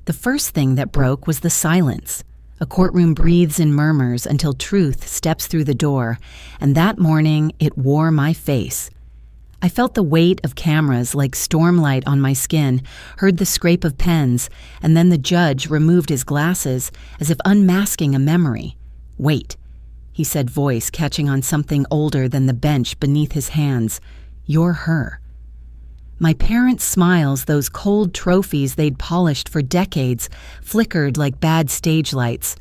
The first thing that broke was the silence. A courtroom breathes in murmurs until truth steps through the door, and that morning it wore my face. I felt the weight of cameras like stormlight on my skin, heard the scrape of pens, and then the judge removed his glasses as if unmasking a memory. "Wait," he said, voice catching on something older than the bench beneath his hands. "You're her." My parents' smiles, those cold trophies they'd polished for decades, flickered like bad stage lights.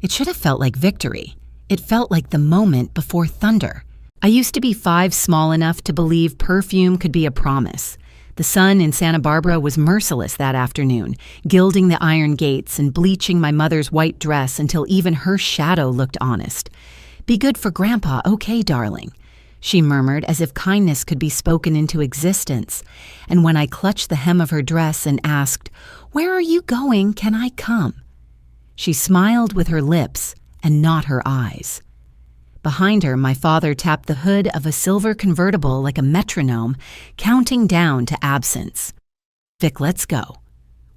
It should have felt like victory. It felt like the moment before thunder. I used to be 5 small enough to believe perfume could be a promise. The sun in Santa Barbara was merciless that afternoon, gilding the iron gates and bleaching my mother's white dress until even her shadow looked honest. "Be good for Grandpa, okay, darling," she murmured as if kindness could be spoken into existence. And when I clutched the hem of her dress and asked, "Where are you going? Can I come?" she smiled with her lips and not her eyes. Behind her, my father tapped the hood of a silver convertible like a metronome, counting down to absence. "Vic, let's go."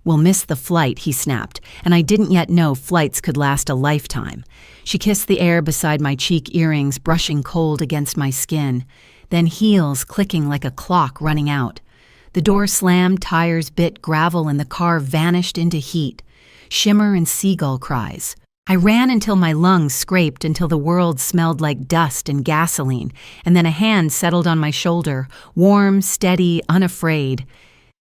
"We'll miss the flight," he snapped, and I didn't yet know flights could last a lifetime. She kissed the air beside my cheek earrings, brushing cold against my skin, then heels clicking like a clock running out. The door slammed, tires bit gravel, and the car vanished into heat. Shimmer and seagull cries. I ran until my lungs scraped until the world smelled like dust and gasoline, and then a hand settled on my shoulder, warm, steady, unafraid.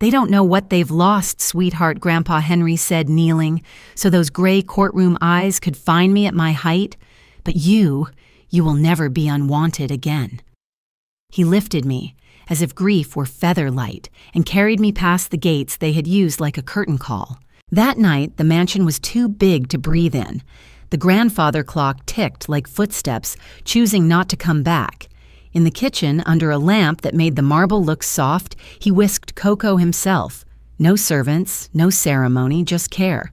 "They don't know what they've lost, sweetheart," Grandpa Henry said, kneeling, so those gray courtroom eyes could find me at my height. "But you will never be unwanted again." He lifted me, as if grief were feather light, and carried me past the gates they had used like a curtain call. That night, the mansion was too big to breathe in. The grandfather clock ticked like footsteps, choosing not to come back. In the kitchen, under a lamp that made the marble look soft, he whisked cocoa himself. No servants, no ceremony, just care.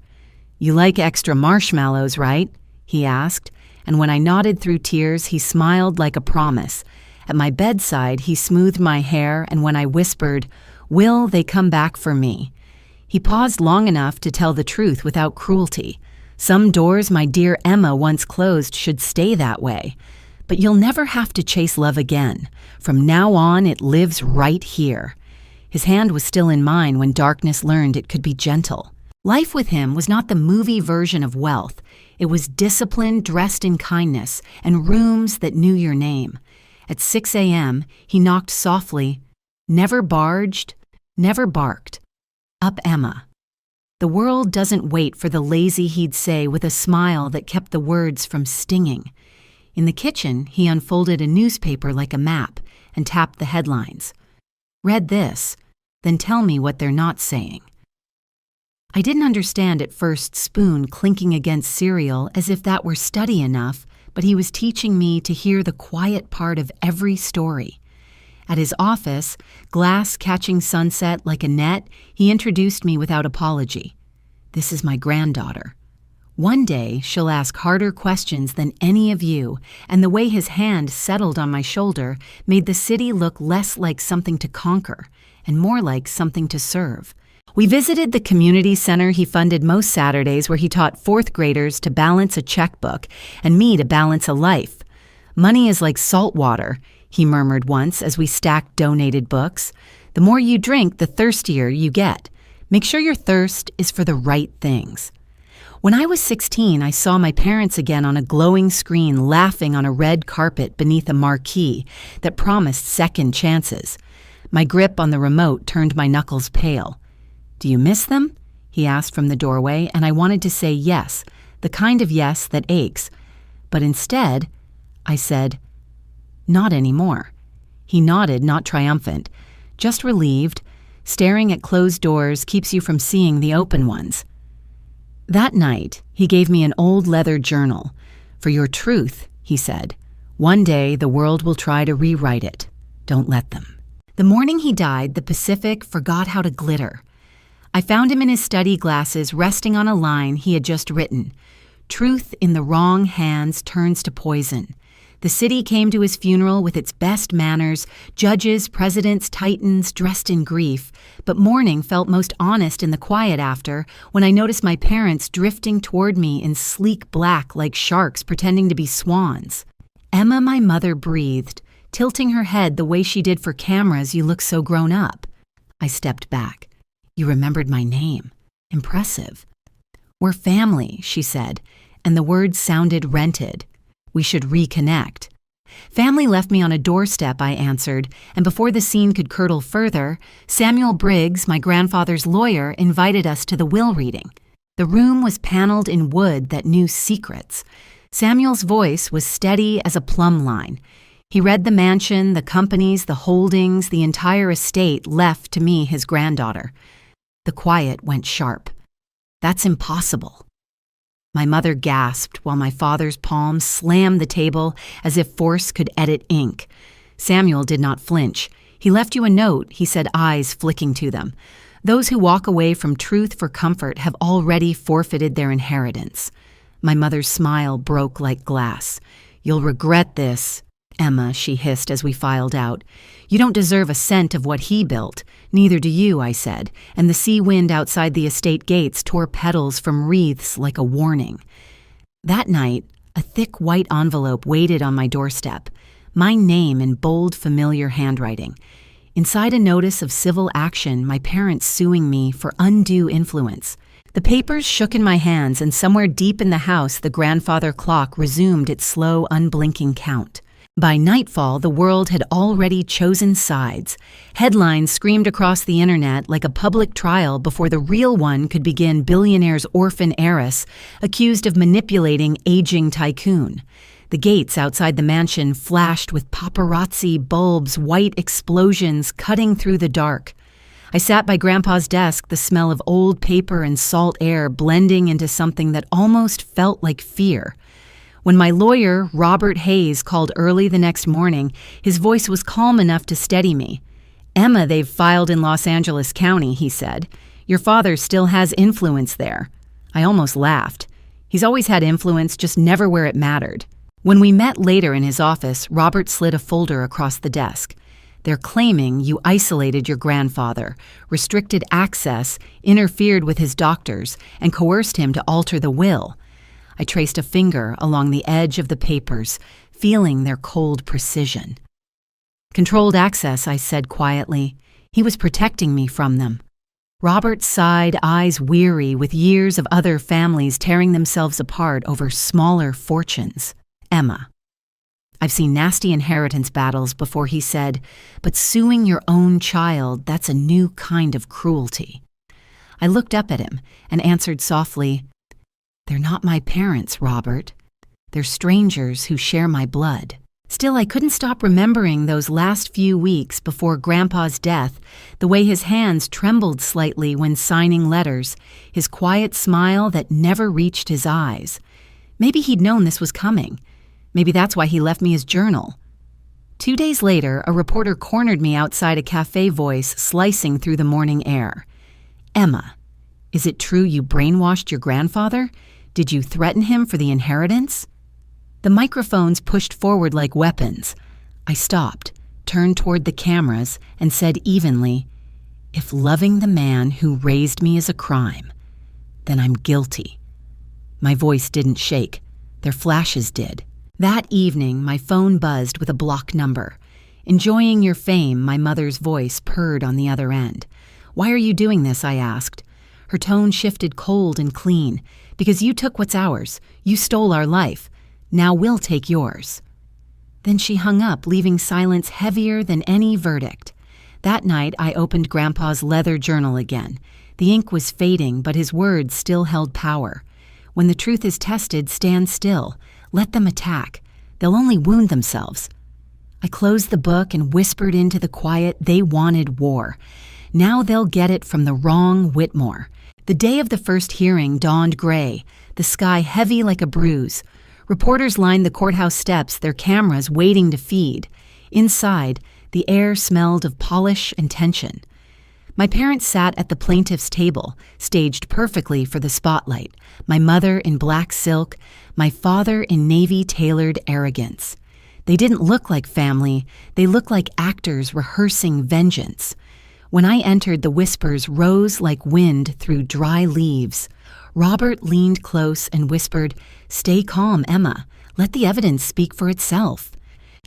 "You like extra marshmallows, right?" he asked, and when I nodded through tears, he smiled like a promise. At my bedside, he smoothed my hair, and when I whispered, "Will they come back for me?" he paused long enough to tell the truth without cruelty. "Some doors my dear Emma once closed should stay that way. But you'll never have to chase love again. From now on, it lives right here." His hand was still in mine when darkness learned it could be gentle. Life with him was not the movie version of wealth. It was discipline dressed in kindness and rooms that knew your name. At 6 a.m., he knocked softly, never barged, never barked. "Up, Emma." The world doesn't wait for the lazy, he'd say with a smile that kept the words from stinging. In the kitchen, he unfolded a newspaper like a map and tapped the headlines. "Read this, then tell me what they're not saying." I didn't understand at first, spoon clinking against cereal as if that were study enough, but he was teaching me to hear the quiet part of every story. At his office, glass catching sunset like a net, he introduced me without apology. "This is my granddaughter. One day, she'll ask harder questions than any of you," and the way his hand settled on my shoulder made the city look less like something to conquer and more like something to serve. We visited the community center he funded most Saturdays, where he taught 4th graders to balance a checkbook and me to balance a life. "Money is like salt water," he murmured once as we stacked donated books. "The more you drink, the thirstier you get. Make sure your thirst is for the right things." When I was 16, I saw my parents again on a glowing screen laughing on a red carpet beneath a marquee that promised second chances. My grip on the remote turned my knuckles pale. "Do you miss them?" he asked from the doorway, and I wanted to say yes, the kind of yes that aches. But instead, I said, "Not anymore." He nodded, not triumphant, just relieved. Staring at closed doors keeps you from seeing the open ones. That night, he gave me an old leather journal. "For your truth," he said. "One day the world will try to rewrite it. Don't let them." The morning he died, the Pacific forgot how to glitter. I found him in his study glasses resting on a line he had just written. "Truth in the wrong hands turns to poison. The city came to his funeral with its best manners, judges, presidents, titans dressed in grief, but mourning felt most honest in the quiet after, when I noticed my parents drifting toward me in sleek black like sharks pretending to be swans. "Emma," my mother breathed, tilting her head the way she did for cameras. "You look so grown up." I stepped back. "You remembered my name. Impressive." "We're family," she said, and the words sounded rented. "We should reconnect." "Family left me on a doorstep," I answered, and before the scene could curdle further, Samuel Briggs, my grandfather's lawyer, invited us to the will reading. The room was paneled in wood that knew secrets. Samuel's voice was steady as a plumb line. He read the mansion, the companies, the holdings, the entire estate left to me, his granddaughter. The quiet went sharp. "That's impossible." My mother gasped while my father's palm slammed the table as if force could edit ink. Samuel did not flinch. "He left you a note," he said, eyes flicking to them. "Those who walk away from truth for comfort have already forfeited their inheritance." My mother's smile broke like glass. "You'll regret this, Emma," she hissed as we filed out. "You don't deserve a cent of what he built. Neither do you," I said, and the sea wind outside the estate gates tore petals from wreaths like a warning. That night, a thick white envelope waited on my doorstep, my name in bold, familiar handwriting. Inside a notice of civil action, my parents suing me for undue influence. The papers shook in my hands, and somewhere deep in the house, the grandfather clock resumed its slow, unblinking count. By nightfall, the world had already chosen sides. Headlines screamed across the internet like a public trial before the real one could begin. Billionaire's orphan heiress accused of manipulating aging tycoon. The gates outside the mansion flashed with paparazzi bulbs, white explosions cutting through the dark. I sat by Grandpa's desk, the smell of old paper and salt air blending into something that almost felt like fear. When my lawyer, Robert Hayes, called early the next morning, his voice was calm enough to steady me. "Emma, they've filed in Los Angeles County," he said. "Your father still has influence there." I almost laughed. He's always had influence, just never where it mattered. When we met later in his office, Robert slid a folder across the desk. "They're claiming you isolated your grandfather, restricted access, interfered with his doctors, and coerced him to alter the will." I traced a finger along the edge of the papers, feeling their cold precision. "Controlled access," I said quietly. "He was protecting me from them." Robert sighed, eyes weary with years of other families tearing themselves apart over smaller fortunes. "Emma, I've seen nasty inheritance battles before," he said, "but suing your own child, that's a new kind of cruelty." I looked up at him and answered softly, "They're not my parents, Robert. They're strangers who share my blood." Still, I couldn't stop remembering those last few weeks before Grandpa's death, the way his hands trembled slightly when signing letters, his quiet smile that never reached his eyes. Maybe he'd known this was coming. Maybe that's why he left me his journal. 2 days later, a reporter cornered me outside a cafe, voice slicing through the morning air. "Emma, is it true you brainwashed your grandfather? Did you threaten him for the inheritance?" The microphones pushed forward like weapons. I stopped, turned toward the cameras, and said evenly, "If loving the man who raised me is a crime, then I'm guilty." My voice didn't shake. Their flashes did. That evening, my phone buzzed with a block number. "Enjoying your fame," my mother's voice purred on the other end. "Why are you doing this?" I asked. Her tone shifted cold and clean. "Because you took what's ours. You stole our life. Now we'll take yours." Then she hung up, leaving silence heavier than any verdict. That night, I opened Grandpa's leather journal again. The ink was fading, but his words still held power. "When the truth is tested, stand still. Let them attack. They'll only wound themselves." I closed the book and whispered into the quiet, "They wanted war. Now they'll get it from the wrong Whitmore." The day of the first hearing dawned gray, the sky heavy like a bruise. Reporters lined the courthouse steps, their cameras waiting to feed. Inside, the air smelled of polish and tension. My parents sat at the plaintiff's table, staged perfectly for the spotlight, my mother in black silk, my father in navy-tailored arrogance. They didn't look like family, they looked like actors rehearsing vengeance. When I entered, the whispers rose like wind through dry leaves. Robert leaned close and whispered, "Stay calm, Emma. Let the evidence speak for itself."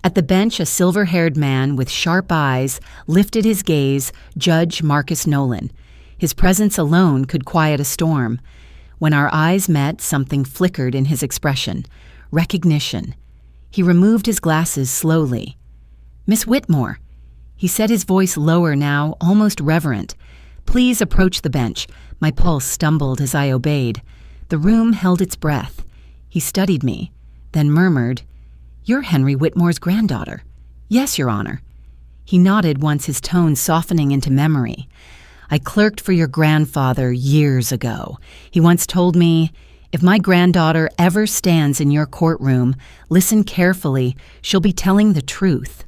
At the bench, a silver-haired man with sharp eyes lifted his gaze, Judge Marcus Nolan. His presence alone could quiet a storm. When our eyes met, something flickered in his expression. Recognition. He removed his glasses slowly. "Miss Whitmore." He said, his voice lower now, almost reverent. "Please approach the bench." My pulse stumbled as I obeyed. The room held its breath. He studied me, then murmured, "You're Henry Whitmore's granddaughter." "Yes, Your Honor." He nodded once, his tone softening into memory. "I clerked for your grandfather years ago. He once told me, 'If my granddaughter ever stands in your courtroom, listen carefully, she'll be telling the truth.'"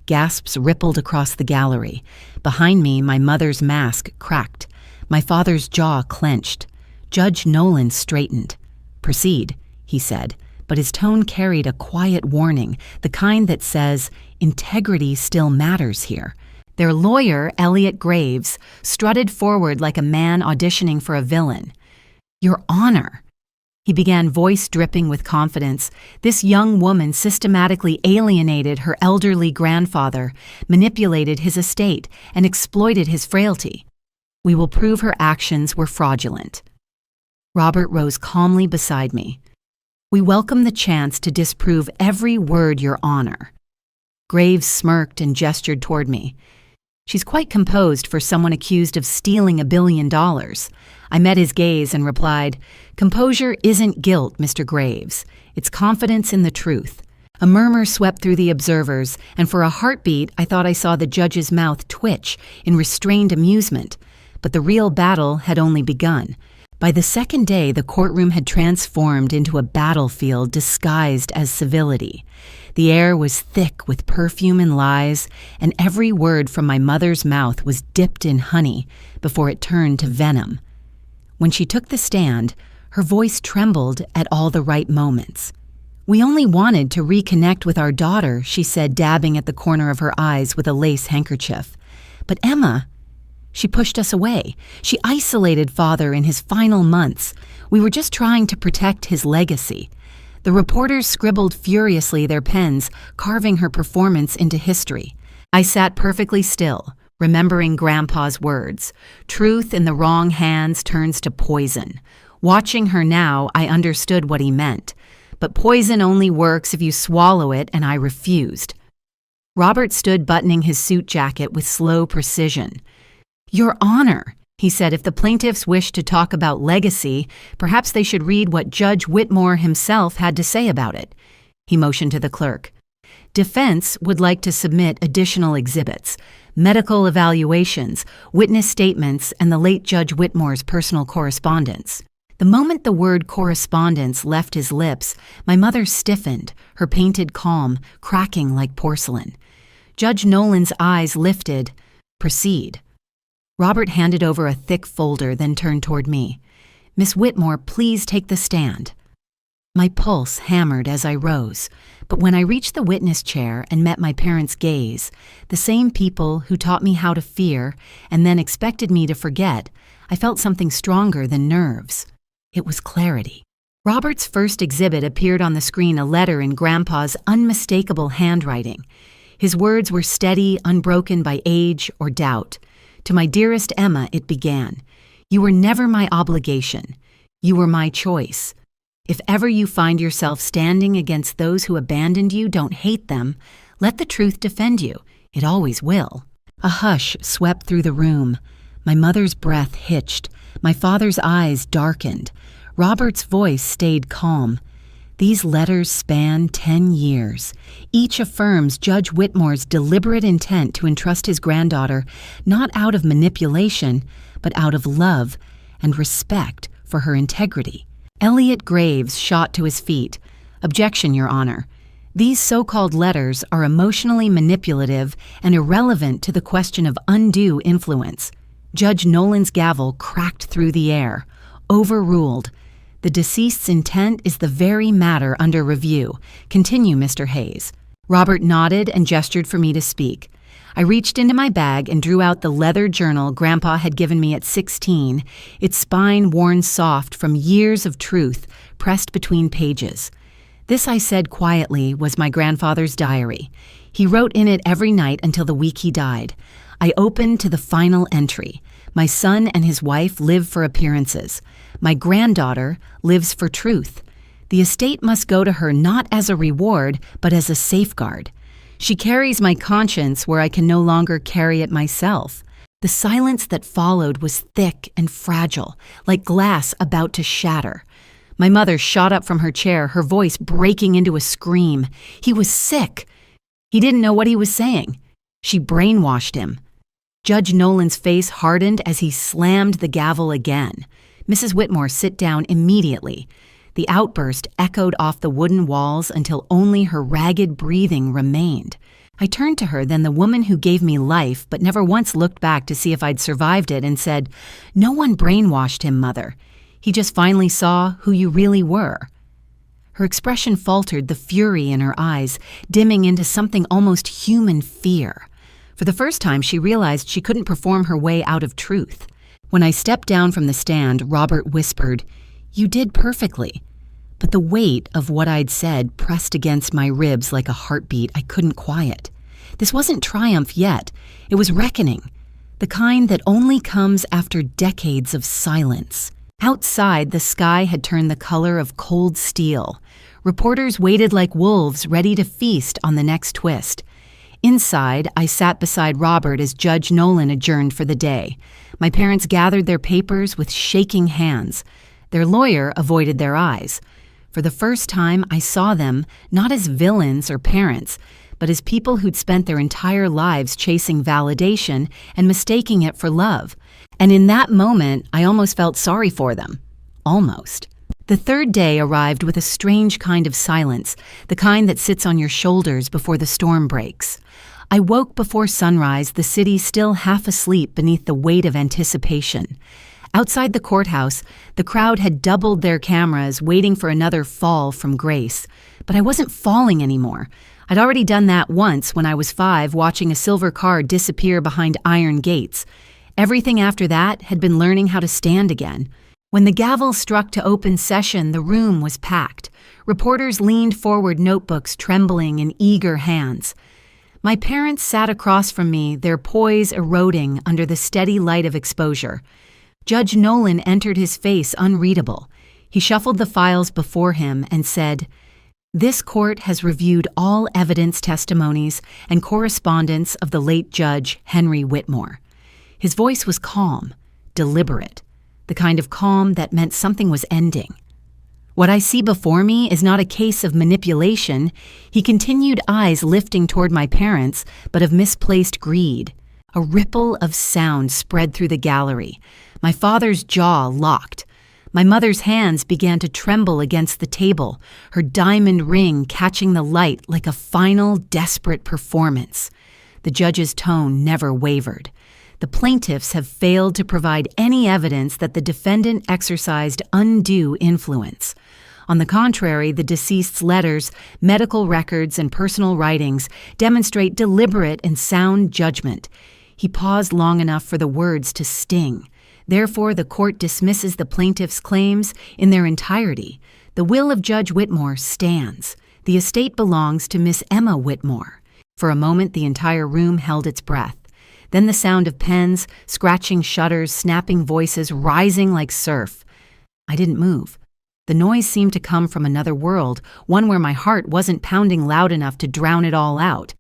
Gasps rippled across the gallery. Behind me, my mother's mask cracked. My father's jaw clenched. Judge Nolan straightened. "Proceed," he said, but his tone carried a quiet warning, the kind that says, integrity still matters here. Their lawyer, Elliot Graves, strutted forward like a man auditioning for a villain. "Your Honor," he began, voice dripping with confidence, "this young woman systematically alienated her elderly grandfather, manipulated his estate, and exploited his frailty. We will prove her actions were fraudulent." Robert rose calmly beside me. "We welcome the chance to disprove every word, Your Honor." Graves smirked and gestured toward me. "She's quite composed for someone accused of stealing $1 billion. I met his gaze and replied, "Composure isn't guilt, Mr. Graves. It's confidence in the truth." A murmur swept through the observers, and for a heartbeat I thought I saw the judge's mouth twitch in restrained amusement. But the real battle had only begun. By the second day, the courtroom had transformed into a battlefield disguised as civility. The air was thick with perfume and lies, and every word from my mother's mouth was dipped in honey before it turned to venom. When she took the stand, her voice trembled at all the right moments. "We only wanted to reconnect with our daughter," she said, dabbing at the corner of her eyes with a lace handkerchief. "But Emma..." She pushed us away. She isolated Father in his final months. We were just trying to protect his legacy. The reporters scribbled furiously, their pens carving her performance into history. I sat perfectly still, remembering Grandpa's words. Truth in the wrong hands turns to poison. Watching her now, I understood what he meant. But poison only works if you swallow it, and I refused. Robert stood buttoning his suit jacket with slow precision. "Your Honor," he said, "if the plaintiffs wish to talk about legacy, perhaps they should read what Judge Whitmore himself had to say about it." He motioned to the clerk. "Defense would like to submit additional exhibits, medical evaluations, witness statements, and the late Judge Whitmore's personal correspondence." The moment the word correspondence left his lips, my mother stiffened, her painted calm cracking like porcelain. Judge Nolan's eyes lifted. "Proceed." Robert handed over a thick folder, then turned toward me. "Miss Whitmore, please take the stand." My pulse hammered as I rose, but when I reached the witness chair and met my parents' gaze, the same people who taught me how to fear and then expected me to forget, I felt something stronger than nerves. It was clarity. Robert's first exhibit appeared on the screen, a letter in Grandpa's unmistakable handwriting. His words were steady, unbroken by age or doubt. "To my dearest Emma," it began, "you were never my obligation. You were my choice. If ever you find yourself standing against those who abandoned you, don't hate them. Let the truth defend you. It always will." A hush swept through the room. My mother's breath hitched. My father's eyes darkened. Robert's voice stayed calm. These letters span 10 years. Each affirms Judge Whitmore's deliberate intent to entrust his granddaughter not out of manipulation, but out of love and respect for her integrity. Elliot Graves shot to his feet. "Objection, Your Honor. These so-called letters are emotionally manipulative and irrelevant to the question of undue influence." Judge Nolan's gavel cracked through the air. "Overruled. The deceased's intent is the very matter under review. Continue, Mr. Hayes." Robert nodded and gestured for me to speak. I reached into my bag and drew out the leather journal Grandpa had given me at 16, its spine worn soft from years of truth pressed between pages. This, I said quietly, was my grandfather's diary. He wrote in it every night until the week he died. I opened to the final entry. My son and his wife live for appearances. My granddaughter lives for truth. The estate must go to her not as a reward, but as a safeguard. She carries my conscience where I can no longer carry it myself. The silence that followed was thick and fragile, like glass about to shatter. My mother shot up from her chair, her voice breaking into a scream. He was sick. He didn't know what he was saying. She brainwashed him. Judge Nolan's face hardened as he slammed the gavel again. "Mrs. Whitmore, sit down immediately." The outburst echoed off the wooden walls until only her ragged breathing remained. I turned to her, then the woman who gave me life but never once looked back to see if I'd survived it, and said, "No one brainwashed him, Mother. He just finally saw who you really were." Her expression faltered, the fury in her eyes dimming into something almost human fear. For the first time, she realized she couldn't perform her way out of truth. When I stepped down from the stand, Robert whispered, "You did perfectly." But the weight of what I'd said pressed against my ribs like a heartbeat I couldn't quiet. This wasn't triumph yet. It was reckoning, the kind that only comes after decades of silence. Outside, the sky had turned the color of cold steel. Reporters waited like wolves, ready to feast on the next twist. Inside, I sat beside Robert as Judge Nolan adjourned for the day. My parents gathered their papers with shaking hands. Their lawyer avoided their eyes. For the first time, I saw them not as villains or parents, but as people who'd spent their entire lives chasing validation and mistaking it for love. And in that moment, I almost felt sorry for them. Almost. The third day arrived with a strange kind of silence, the kind that sits on your shoulders before the storm breaks. I woke before sunrise, the city still half asleep beneath the weight of anticipation. Outside the courthouse, the crowd had doubled their cameras, waiting for another fall from grace. But I wasn't falling anymore. I'd already done that once when I was 5, watching a silver car disappear behind iron gates. Everything after that had been learning how to stand again. When the gavel struck to open session, the room was packed. Reporters leaned forward, notebooks trembling in eager hands. My parents sat across from me, their poise eroding under the steady light of exposure. Judge Nolan entered, his face unreadable. He shuffled the files before him and said, "This court has reviewed all evidence, testimonies, and correspondence of the late Judge Henry Whitmore." His voice was calm, deliberate, the kind of calm that meant something was ending. "What I see before me is not a case of manipulation," he continued, eyes lifting toward my parents, "but of misplaced greed." A ripple of sound spread through the gallery. My father's jaw locked. My mother's hands began to tremble against the table, her diamond ring catching the light like a final, desperate performance. The judge's tone never wavered. The plaintiffs have failed to provide any evidence that the defendant exercised undue influence. On the contrary, the deceased's letters, medical records, and personal writings demonstrate deliberate and sound judgment. He paused long enough for the words to sting. Therefore, the court dismisses the plaintiff's claims in their entirety. The will of Judge Whitmore stands. The estate belongs to Miss Emma Whitmore. For a moment, the entire room held its breath. Then the sound of pens, scratching shutters, snapping voices, rising like surf. I didn't move. The noise seemed to come from another world, one where my heart wasn't pounding loud enough to drown it all out.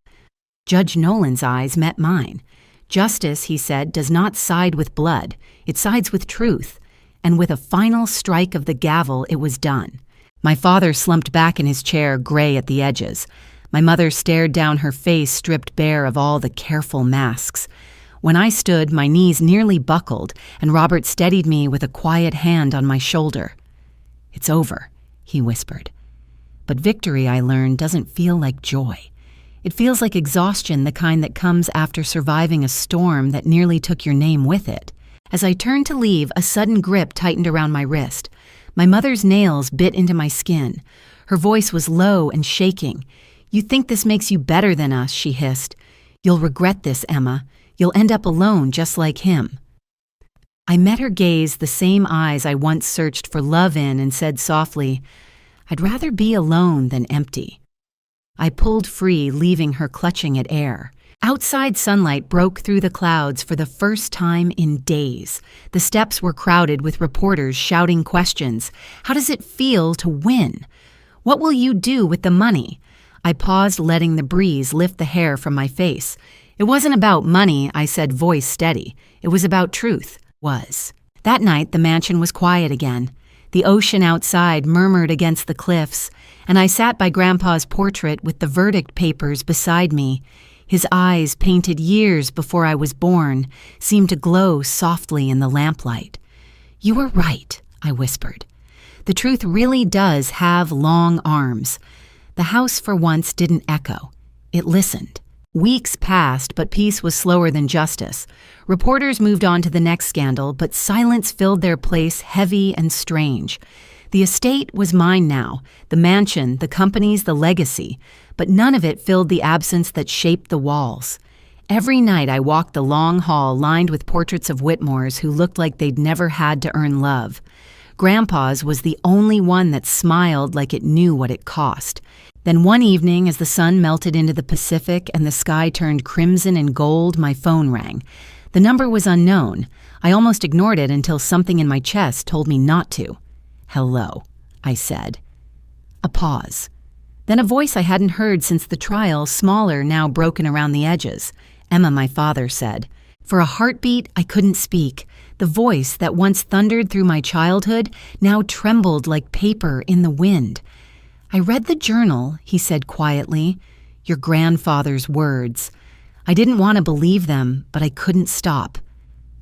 Judge Nolan's eyes met mine. "Justice," he said, "does not side with blood. It sides with truth." And with a final strike of the gavel, it was done. My father slumped back in his chair, gray at the edges. My mother stared down, her face stripped bare of all the careful masks. When I stood, my knees nearly buckled, and Robert steadied me with a quiet hand on my shoulder. "It's over," he whispered. But victory, I learned, doesn't feel like joy. It feels like exhaustion, the kind that comes after surviving a storm that nearly took your name with it. As I turned to leave, a sudden grip tightened around my wrist. My mother's nails bit into my skin. Her voice was low and shaking. "You think this makes you better than us," she hissed. "You'll regret this, Emma. You'll end up alone just like him." I met her gaze, the same eyes I once searched for love in, and said softly, "I'd rather be alone than empty." I pulled free, leaving her clutching at air. Outside sunlight broke through the clouds for the first time in days. The steps were crowded with reporters shouting questions. How does it feel to win? What will you do with the money? I paused, letting the breeze lift the hair from my face. It wasn't about money, I said, voice steady. It was about truth. That night, the mansion was quiet again. The ocean outside murmured against the cliffs, and I sat by Grandpa's portrait with the verdict papers beside me. His eyes, painted years before I was born, seemed to glow softly in the lamplight. "You were right," I whispered. "The truth really does have long arms." The house for once didn't echo. It listened. Weeks passed, but peace was slower than justice. Reporters moved on to the next scandal, but silence filled their place, heavy and strange. The estate was mine now, the mansion, the companies, the legacy, but none of it filled the absence that shaped the walls. Every night I walked the long hall lined with portraits of Whitmores who looked like they'd never had to earn love. Grandpa's was the only one that smiled like it knew what it cost. Then one evening, as the sun melted into the Pacific and the sky turned crimson and gold, my phone rang. The number was unknown. I almost ignored it until something in my chest told me not to. "Hello," I said. A pause. Then a voice I hadn't heard since the trial, smaller, now broken around the edges. "Emma," my father said. For a heartbeat, I couldn't speak. The voice that once thundered through my childhood now trembled like paper in the wind. "I read the journal," he said quietly. "Your grandfather's words." I didn't want to believe them, but I couldn't stop.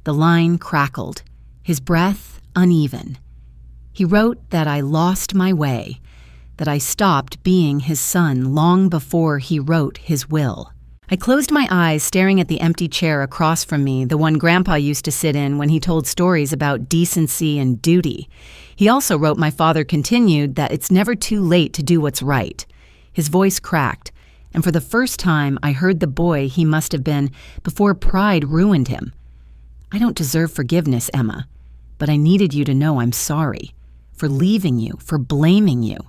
The line crackled, his breath uneven. He wrote that I lost my way, that I stopped being his son long before he wrote his will. I closed my eyes, staring at the empty chair across from me, the one Grandpa used to sit in when he told stories about decency and duty. He also wrote, my father continued, that it's never too late to do what's right. His voice cracked, and for the first time I heard the boy he must have been before pride ruined him. "I don't deserve forgiveness, Emma, but I needed you to know I'm sorry. For leaving you, for blaming you,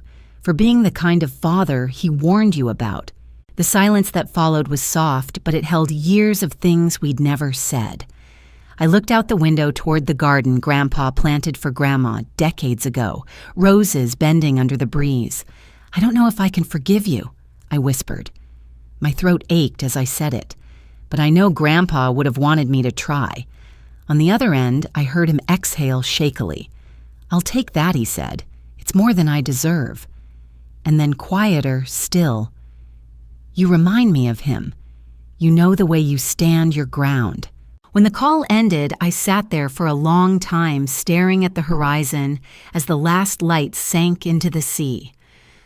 for being the kind of father he warned you about." The silence that followed was soft, but it held years of things we'd never said. I looked out the window toward the garden Grandpa planted for Grandma decades ago, roses bending under the breeze. "I don't know if I can forgive you," I whispered. My throat ached as I said it, but I know Grandpa would have wanted me to try. On the other end, I heard him exhale shakily. "I'll take that," he said. "It's more than I deserve." And then quieter still, "You remind me of him. You know the way you stand your ground." When the call ended, I sat there for a long time staring at the horizon as the last light sank into the sea.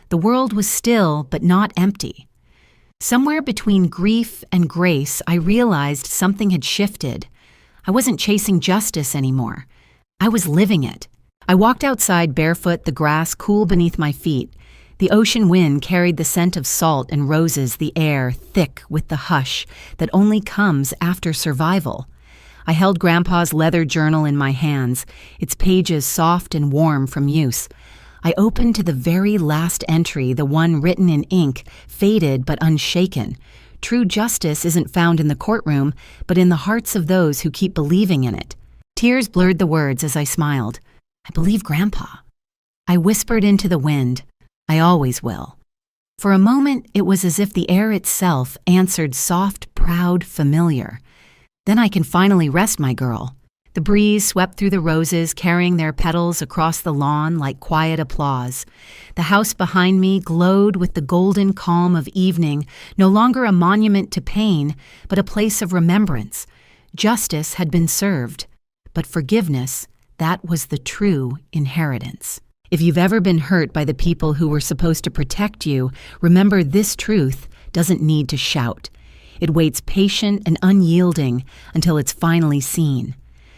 The world was still, but not empty. Somewhere between grief and grace, I realized something had shifted. I wasn't chasing justice anymore. I was living it. I walked outside barefoot, the grass cool beneath my feet. The ocean wind carried the scent of salt and roses, the air thick with the hush that only comes after survival. I held Grandpa's leather journal in my hands, its pages soft and warm from use. I opened to the very last entry, the one written in ink, faded but unshaken. True justice isn't found in the courtroom, but in the hearts of those who keep believing in it. Tears blurred the words as I smiled. "I believe Grandpa." I whispered into the wind, "I always will." For a moment, it was as if the air itself answered soft, proud, familiar. "Then I can finally rest, my girl." The breeze swept through the roses, carrying their petals across the lawn like quiet applause. The house behind me glowed with the golden calm of evening, no longer a monument to pain, but a place of remembrance. Justice had been served, but forgiveness, that was the true inheritance. If you've ever been hurt by the people who were supposed to protect you, remember this truth doesn't need to shout. It waits patient and unyielding until it's finally seen.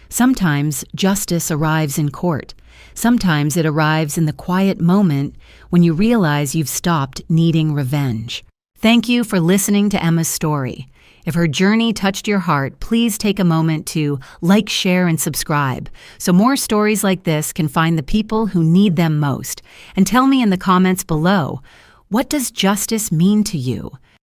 Sometimes justice arrives in court. Sometimes it arrives in the quiet moment when you realize you've stopped needing revenge. Thank you for listening to Emma's story. If her journey touched your heart, please take a moment to like, share, and subscribe so more stories like this can find the people who need them most. And tell me in the comments below, what does justice mean to you?